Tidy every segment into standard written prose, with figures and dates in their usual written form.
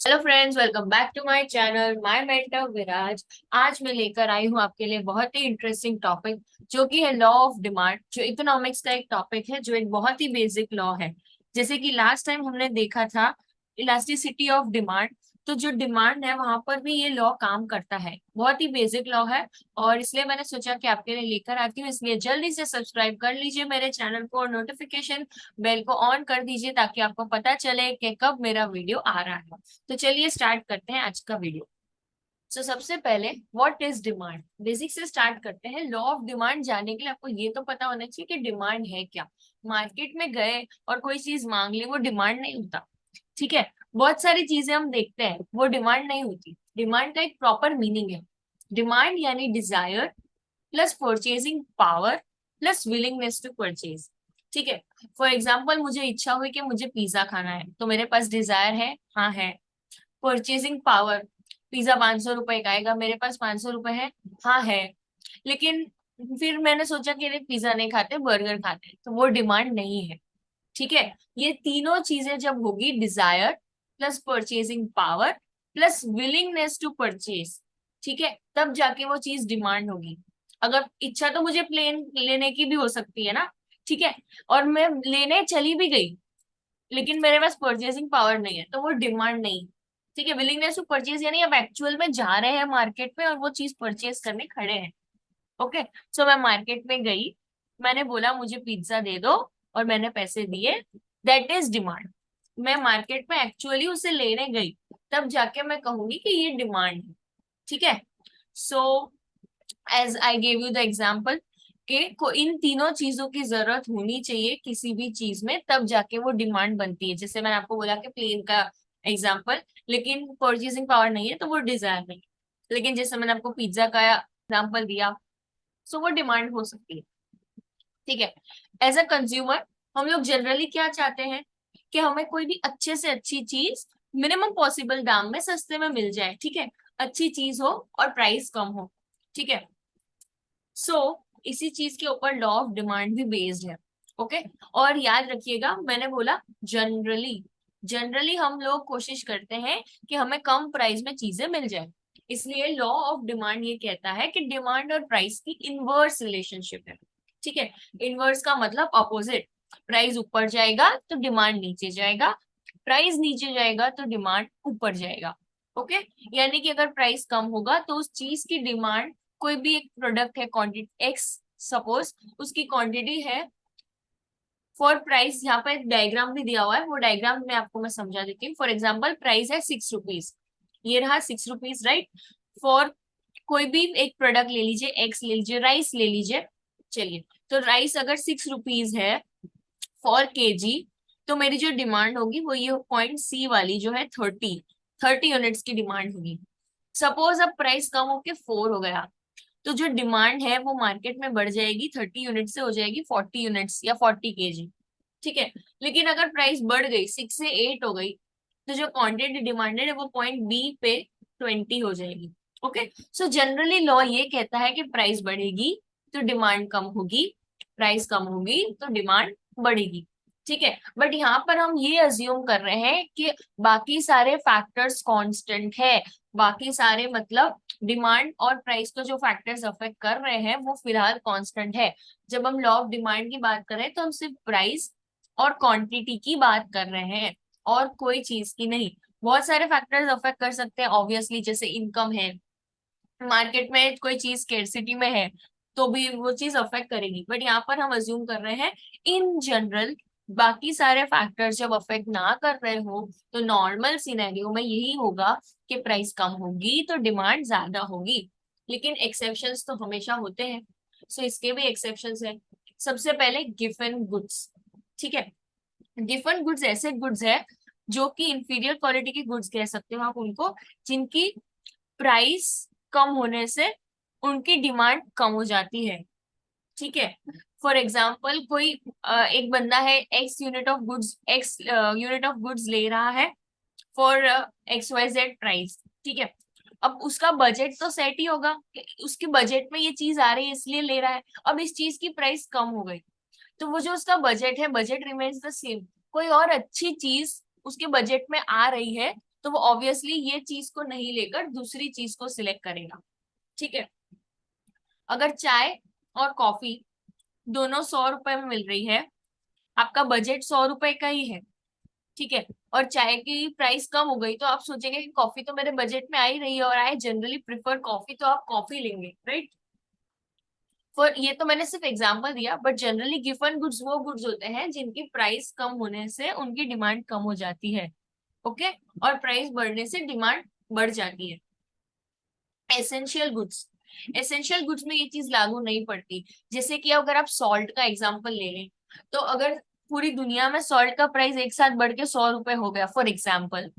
Hello friends, welcome back to my channel my mentor Viraj. आज मैं लेकर आई हूँ आपके लिए बहुत ही इंटरेस्टिंग टॉपिक, जो कि है लॉ ऑफ डिमांड। जो इकोनॉमिक्स का एक टॉपिक है, जो एक बहुत ही बेसिक लॉ है। जैसे कि लास्ट टाइम हमने देखा था इलास्टिसिटी ऑफ डिमांड। तो जो डिमांड है वहां पर भी ये लॉ काम करता है। बहुत ही बेसिक लॉ है और इसलिए मैंने सोचा कि आपके लिए लेकर आती हूँ। इसलिए जल्दी से सब्सक्राइब कर लीजिए मेरे चैनल को और नोटिफिकेशन बेल को ऑन कर दीजिए, ताकि आपको पता चले कि कब मेरा वीडियो आ रहा है। तो चलिए स्टार्ट करते हैं आज का वीडियो। सबसे पहले व्हाट इज डिमांड, बेसिक से स्टार्ट करते हैं। लॉ ऑफ डिमांड जानने के लिए आपको ये तो पता होना चाहिए कि डिमांड है क्या। मार्केट में गए और कोई चीज मांग ली, वो डिमांड नहीं होता। ठीक है। बहुत सारी चीजें हम देखते हैं, वो डिमांड नहीं होती। डिमांड का एक प्रॉपर मीनिंग है। डिमांड यानी desire plus purchasing power plus willingness to purchase. ठीक है। फॉर एग्जाम्पल, मुझे इच्छा हुई कि मुझे पिज्जा खाना है, तो मेरे पास डिजायर है, हाँ है। परचेजिंग पावर, पिज्जा 500 रुपए का आएगा, मेरे पास 500 रुपए है, हाँ है। लेकिन फिर मैंने सोचा कि अरे पिज्जा नहीं खाते, बर्गर खाते हैं, तो वो डिमांड नहीं है। ठीक है। ये तीनों चीजें जब होगी, desire plus purchasing power plus willingness to purchase, ठीक है, तब जाके वो चीज डिमांड होगी। अगर इच्छा तो मुझे प्लेन लेने की भी हो सकती है ना। ठीक है। और मैं लेने चली भी गई, लेकिन मेरे पास परचेसिंग पावर नहीं है, तो वो डिमांड नहीं। ठीक है। विलिंगनेस टू परचेज यानी अब एक्चुअल में जा रहे हैं मार्केट में और वो चीज परचेज करने खड़े हैं। ओके। सो मैं मार्केट में गई, मैंने बोला मुझे पिज्जा दे दो और मैंने पैसे दिए, दैट इज डिमांड। मैं मार्केट में एक्चुअली उसे लेने गई, तब जाके मैं कहूंगी कि ये डिमांड है। ठीक है। So as I gave you the example कि को इन तीनों चीजों की जरूरत होनी चाहिए किसी भी चीज में, तब जाके वो डिमांड बनती है। जैसे मैंने आपको बोला कि प्लेन का एग्जाम्पल, लेकिन परचेसिंग पावर नहीं है तो वो डिजायर नहीं है। लेकिन जैसे मैंने आपको पिज्जा का एग्जाम्पल दिया, सो वो डिमांड हो सकती है। ठीक है। एज अ कंज्यूमर, हम लोग जनरली क्या चाहते हैं कि हमें कोई भी अच्छे से अच्छी चीज मिनिमम पॉसिबल दाम में सस्ते में मिल जाए। ठीक है। अच्छी चीज हो और प्राइस कम हो। ठीक है। सो इसी चीज के ऊपर लॉ ऑफ डिमांड भी बेस्ड है। ओके। और याद रखिएगा, मैंने बोला जनरली, जनरली हम लोग कोशिश करते हैं कि हमें कम प्राइस में चीजें मिल जाए। इसलिए लॉ ऑफ डिमांड ये कहता है कि डिमांड और प्राइस की इनवर्स रिलेशनशिप है। ठीक है। इनवर्स का मतलब अपोजिट। प्राइस ऊपर जाएगा तो डिमांड नीचे जाएगा, प्राइस नीचे जाएगा तो डिमांड ऊपर जाएगा। ओके। यानी कि अगर प्राइस कम होगा तो उस चीज की डिमांड, कोई भी एक प्रोडक्ट है क्वांटिटी एक्स, सपोज उसकी क्वांटिटी है, फॉर प्राइस, यहाँ पर एक डायग्राम भी दिया हुआ है, वो डायग्राम में आपको मैं समझा देती हूँ। फॉर एग्जाम्पल, प्राइस है 6 रुपीज, ये रहा 6 रुपीज, राइट। फॉर कोई भी एक प्रोडक्ट ले लीजिए, एक्स ले लीजिए, राइस ले लीजिए। चलिए, तो राइस अगर 6 रुपीज है फॉर केजी, तो मेरी जो डिमांड होगी वो ये पॉइंट सी वाली जो है 30 यूनिट्स की डिमांड होगी। सपोज अब प्राइस कम होके 4 हो गया, तो जो डिमांड है वो मार्केट में बढ़ जाएगी, 30 यूनिट से हो जाएगी 40 यूनिट्स या 40 केजी। ठीक है। लेकिन अगर प्राइस बढ़ गई, 6 से 8 हो गई, तो जो क्वांटिटी डिमांडेड है वो पॉइंट बी पे 20 हो जाएगी। ओके। सो जनरली लॉ ये कहता है कि प्राइस बढ़ेगी तो डिमांड कम होगी, प्राइस कम होगी तो डिमांड बढ़ेगी। ठीक है। बट यहाँ पर हम ये अज्यूम कर रहे हैं कि बाकी सारे फैक्टर्स कांस्टेंट है। बाकी सारे मतलब डिमांड और प्राइस को जो फैक्टर्स अफेक्ट कर रहे हैं वो फिलहाल कांस्टेंट है। जब हम लॉ ऑफ डिमांड की बात करें तो हम सिर्फ प्राइस और क्वांटिटी की बात कर रहे हैं, और कोई चीज की नहीं। बहुत सारे फैक्टर्स अफेक्ट कर सकते हैं ऑब्वियसली, जैसे इनकम है, मार्केट में कोई चीज स्केर्सिटी में है तो भी वो चीज अफेक्ट करेगी। बट यहाँ पर हम अज्यूम कर रहे हैं इन जनरल, बाकी सारे फैक्टर्स जब अफेक्ट ना कर रहे हो तो नॉर्मल सिनेरियो में यही होगा कि प्राइस कम होगी तो डिमांड ज्यादा होगी। लेकिन एक्सेप्शंस तो हमेशा होते हैं। सो इसके भी एक्सेप्शंस है। सबसे पहले गिवन गुड्स। ठीक है। गिवन गुड्स ऐसे गुड्स है जो कि इंफीरियर क्वालिटी के गुड्स कह सकते हो आप उनको, जिनकी प्राइस कम होने से उनकी डिमांड कम हो जाती है। ठीक है। फॉर एग्जाम्पल, कोई एक बंदा है, एक्स यूनिट ऑफ गुड्स ले रहा है फॉर XYZ प्राइस। ठीक है। अब उसका बजट तो सेट ही होगा कि उसके बजट में ये चीज आ रही है इसलिए ले रहा है। अब इस चीज की प्राइस कम हो गई, तो वो जो उसका बजट है, बजट रिमेन्स द सेम, कोई और अच्छी चीज उसके बजट में आ रही है, तो वो ऑब्वियसली ये चीज को नहीं लेकर दूसरी चीज को सिलेक्ट करेगा। ठीक है। अगर चाय और कॉफी दोनों 100 रुपए में मिल रही है, आपका बजट 100 रुपए का ही है, ठीक है, और चाय की प्राइस कम हो गई, तो आप सोचेंगे कि कॉफी तो मेरे बजट में आ ही रही है और आई जनरली प्रिफर कॉफी, तो आप कॉफी लेंगे, राइट। फॉर ये तो मैंने सिर्फ एग्जांपल दिया, बट जनरली गिवन गुड्स वो गुड्स होते हैं जिनकी प्राइस कम होने से उनकी डिमांड कम हो जाती है। ओके। और प्राइस बढ़ने से डिमांड बढ़ जाती है। एसेंशियल गुड्स, एसेंशियल गुड्स में ये चीज लागू नहीं पड़ती। जैसे कि अगर आप सॉल्ट का एग्जांपल ले लें, तो अगर पूरी दुनिया में सॉल्ट का प्राइस एक साथ बढ़ के 100 रुपए हो गया फॉर एग्जाम्पल,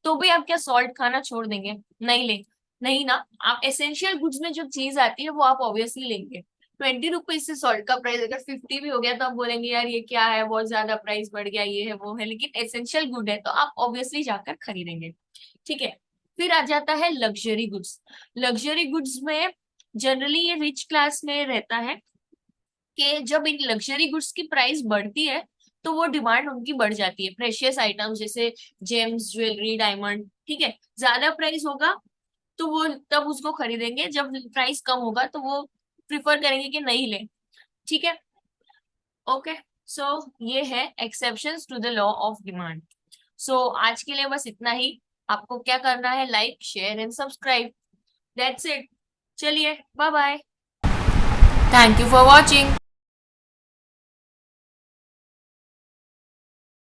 तो भी आप क्या सॉल्ट खाना छोड़ देंगे? नहीं ले, नहीं ना। आप एसेंशियल गुड्स में जो चीज आती है वो आप ऑब्वियसली लेंगे। 20 रुपीज से सॉल्ट का प्राइस अगर 50 भी हो गया तो आप बोलेंगे यार ये क्या है, बहुत ज्यादा प्राइस बढ़ गया, ये है वो है, लेकिन एसेंशियल गुड है तो आप ऑब्वियसली जाकर खरीदेंगे। ठीक है। फिर आ जाता है लग्जरी गुड्स। लग्जरी गुड्स में जनरली ये रिच क्लास में रहता है कि जब इन लग्जरी गुड्स की प्राइस बढ़ती है तो वो डिमांड उनकी बढ़ जाती है। प्रेशियस आइटम्स जैसे जेम्स, ज्वेलरी, डायमंड, ठीक है, ज्यादा प्राइस होगा तो वो तब उसको खरीदेंगे, जब प्राइस कम होगा तो वो प्रिफर करेंगे कि नहीं ले। ठीक है। ओके। सो ये है exceptions to the law of demand. So आज के लिए बस इतना ही। आपको क्या करना है? Like, share and subscribe, that's it. चलिए, bye bye, thank you for watching.